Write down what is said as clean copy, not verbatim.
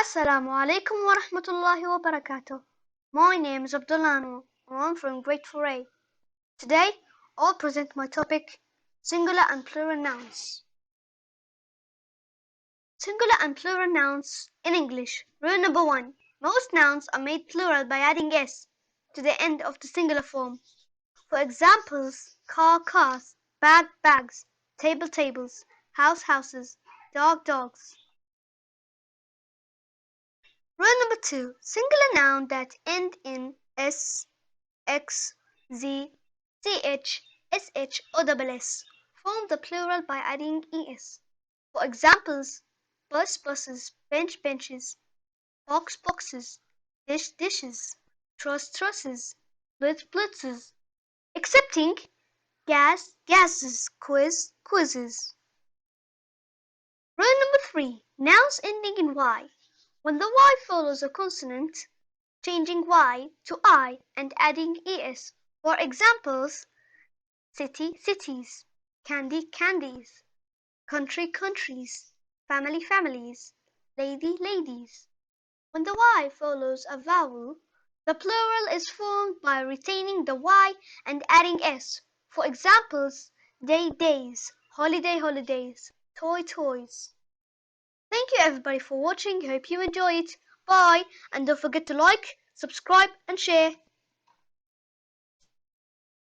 Assalamu alaikum wa rahmatullahi wa barakatuh. My name is Abdullah Anwar and I'm from grade 4A. Today, I'll present my topic, singular and plural nouns. Singular and plural nouns in English. Rule number 1. Most nouns are made plural by adding s to the end of the singular form. For examples, car, cars, bag, bags, table, tables, house, houses, dog, dogs. Rule number 2. Singular noun that end in s, x, z, ch, sh or double s form the plural by adding es. For examples, bus, buses, bench, benches, box, boxes, dish, dishes, truss, trusses, blitz, blitzes, excepting gas, gases, quiz, quizzes. Rule number 3. Nouns ending in y. When the y follows a consonant, changing y to I and adding es. For examples, city, cities, candy, candies, country, countries, family, families, lady, ladies. When the y follows a vowel, the plural is formed by retaining the y and adding s. For examples, day, days, holiday, holidays, toy, toys. Thank you everybody for watching. Hope you enjoy it. Bye, and don't forget to like, subscribe and share.